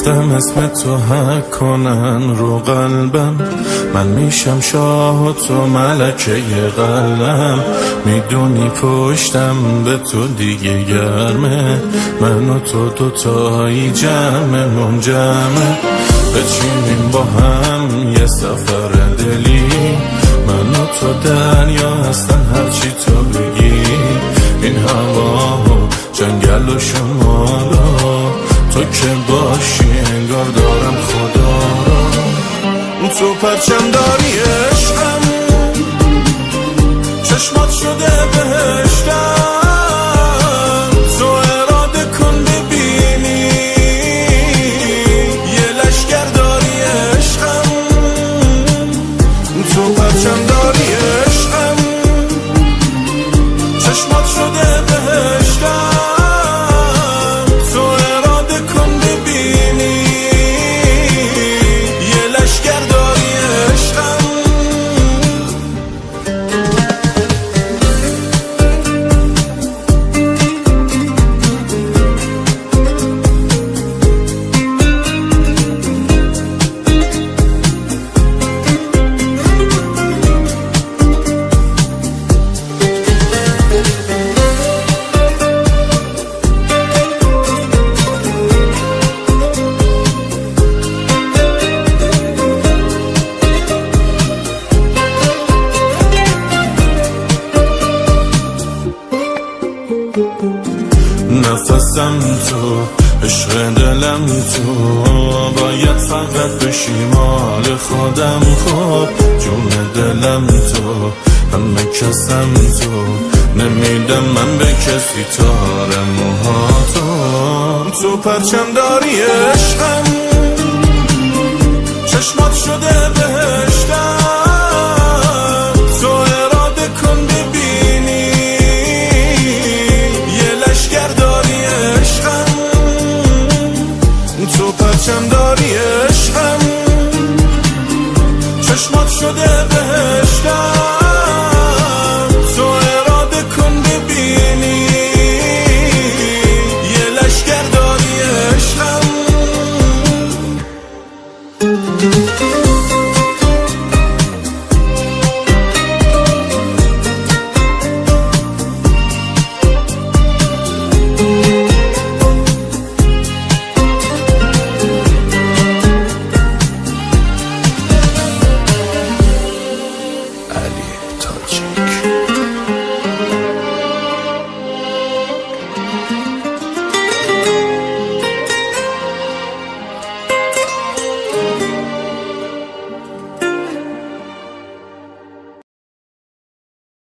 گفتم اسم تو حک کنن رو قلبم، من میشم شاه و تو ملکه قلم. میدونی پشتم به تو دیگه گرمه، من و تو دوتایی جمع منجمه. بچینیم با هم یه سفر دلی، من و تو دریا هستن هرچی تو بگی. این هوا و جنگل و شمالا، تو که باشی انگار دارم خدا را. تو پرچم داری عشقم، چشمات شده بهشتم. تو اراده کن ببینی یه لشگر داری عشقم. تو پرچم داری عشقم، چشمات شده بهشتم. نفسم تو، عشق دلم تو، باید فقط بشی مال خودم. خب جون دلم تو، همه کسم تو، نمیدم من به کسی تار موهاتو. تو پرچم داری عشقم، چشمات شده بهشتم. تو اراده کن ببینی یه لشگر داری عشقم. تو پرچم داری عشقم، چشمات شده بهشتم.